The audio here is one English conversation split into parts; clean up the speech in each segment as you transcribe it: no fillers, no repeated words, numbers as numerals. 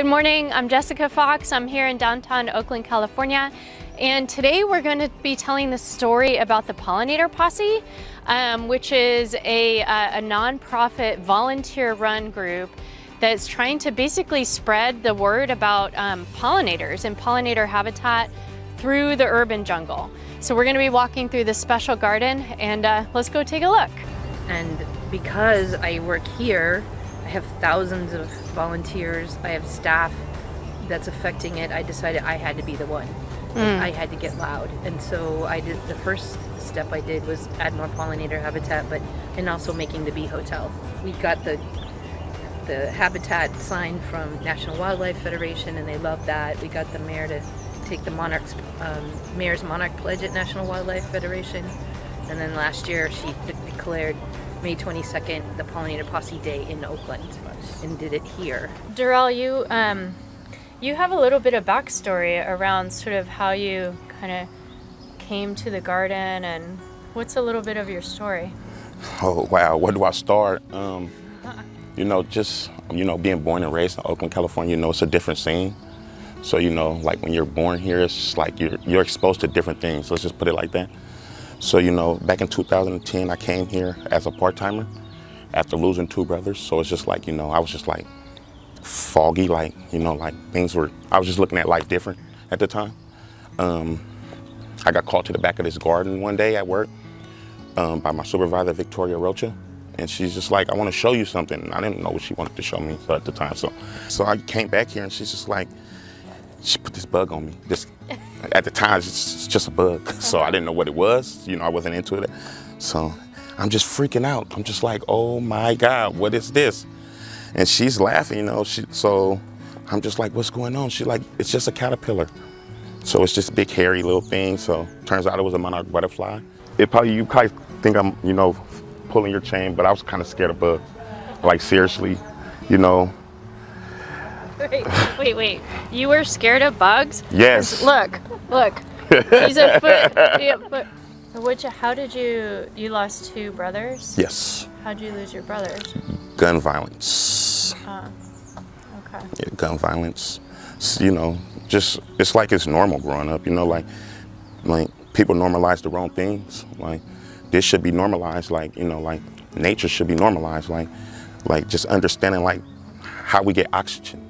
Good morning, I'm Jessica Fox. I'm here in downtown Oakland, California. And today we're going to be telling the story about the Pollinator Posse, which is a nonprofit volunteer-run group that's trying to basically spread the word about pollinators and pollinator habitat through the urban jungle. So we're going to be walking through this special garden, and let's go take a look. And because I work here, I have thousands of volunteers, I have staff that's affecting it. I decided I had to be the one. I had to get loud. And so the first step I did was add more pollinator habitat, and also making the bee hotel. We got the habitat sign from National Wildlife Federation, and they love that. We got the mayor to take the mayor's monarch pledge at National Wildlife Federation. And then last year she declared May 22nd, the Pollinator Posse Day in Oakland, and did it here. Darrell, you have a little bit of backstory around sort of how you kind of came to the garden, and what's a little bit of your story? Oh wow, where do I start? Just being born and raised in Oakland, California, it's a different scene. So like when you're born here, it's just like you're exposed to different things. Let's just put it like that. So, back in 2010, I came here as a part-timer after losing two brothers. So it's just like, I was just like foggy, like I was just looking at life different at the time. I got called to the back of this garden one day at work by my supervisor, Victoria Rocha. And she's just like, I want to show you something. I didn't know what she wanted to show me at the time. So I came back here and she's just like, she put this bug on me. At the time, it's just a bug. So I didn't know what it was. I wasn't into it. So I'm just freaking out. I'm just like, oh my God, what is this? And she's laughing, so I'm just like, what's going on? She's like, it's just a caterpillar. So it's just a big hairy little thing. So turns out it was a monarch butterfly. You probably think I'm, pulling your chain, but I was kind of scared of bugs. Like seriously, Wait. You were scared of bugs? Yes. Look. He's a foot. How did you lost two brothers? Yes. How'd you lose your brothers? Gun violence. Okay. Yeah, gun violence. Just, it's like it's normal growing up, like people normalize the wrong things. Like this should be normalized, like nature should be normalized, like just understanding like how we get oxygen.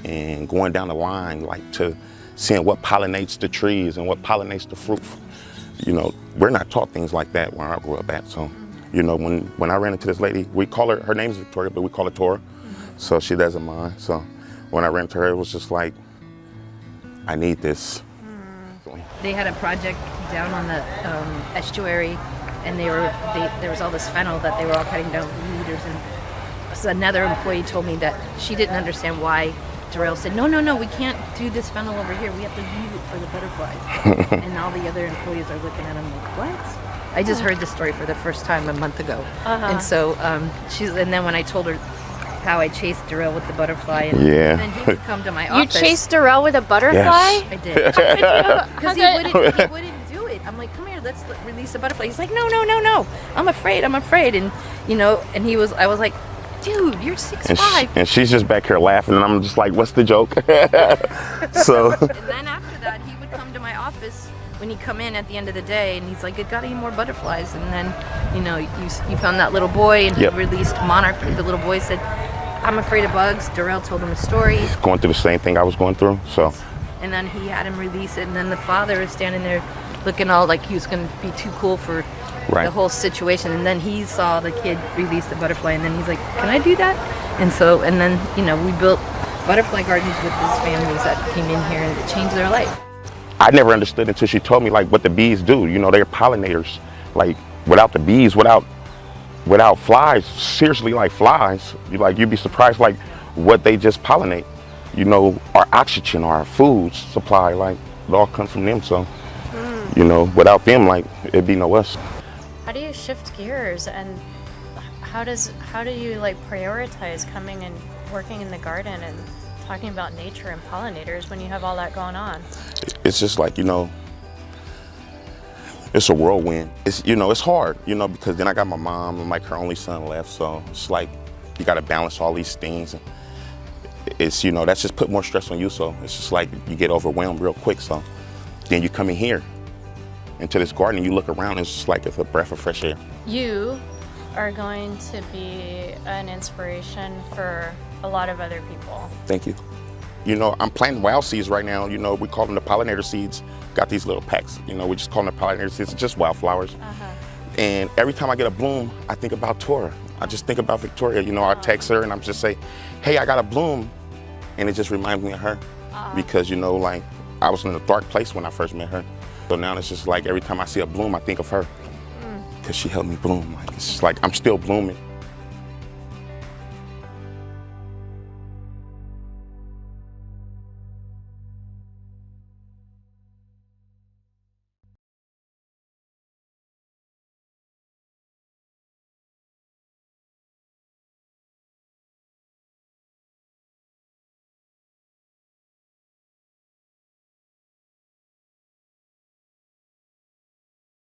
And going down the line, like to seeing what pollinates the trees and what pollinates the fruit. We're not taught things like that where I grew up at. So, when I ran into this lady, we call her name is Victoria, but we call her Tora. So she doesn't mind. So when I ran into her, it was just like, I need this. They had a project down on the estuary, and there was all this fennel that they were all cutting down leaders. And so another employee told me that she didn't understand why Darrell said, no, we can't do this fennel over here. We have to leave it for the butterflies. And all the other employees are looking at him like, what? I just heard the story for the first time a month ago. And so and then when I told her how I chased Darrell with the butterfly, and then he would come to my office. You chased Darrell with a butterfly? Yes. I did. Because he wouldn't do it. I'm like, come here, let's release a butterfly. He's like, no, I'm afraid. And and I was like, dude, you're 6'5". And she's just back here laughing, and I'm just like, what's the joke? So. And then after that, he would come to my office when he'd come in at the end of the day, and he's like, I got any more butterflies? And then, you found that little boy, and he released Monarch. The little boy said, I'm afraid of bugs. Darrell told him a story. He's going through the same thing I was going through, so. And then he had him release it, and then the father is standing there looking all like he was going to be too cool for the whole situation. And then he saw the kid release the butterfly, and then he's like, can I do that? And then we built butterfly gardens with these families that came in here, and it changed their life. I never understood until she told me like what the bees do. They're pollinators. Like without the bees, without flies, seriously, like flies, you'd be surprised like what they just pollinate. Our oxygen, our food supply, like it all comes from them. So, without them, like it'd be no us. How do you shift gears, and how do you like prioritize coming and working in the garden and talking about nature and pollinators when you have all that going on? It's just like, it's a whirlwind. It's hard, because then I got my mom and like her only son left. So it's like, you got to balance all these things. it's, you know, that's just put more stress on you. So it's just like you get overwhelmed real quick. So then you come in here into this garden and you look around, it's just like it's a breath of fresh air. You are going to be an inspiration for a lot of other people. Thank you. You know, I'm planting wild seeds right now. You know, we call them the pollinator seeds. Got these little packs. You know, we just call them the pollinator seeds. It's just wildflowers. And every time I get a bloom, I think about Tora. I just think about Victoria. You know, I text her and I'm just say, hey, I got a bloom. And it just reminds me of her. Because, you know, like, I was in a dark place when I first met her. So now it's just like every time I see a bloom, I think of her. Because she helped me bloom. Like, it's just like I'm still blooming.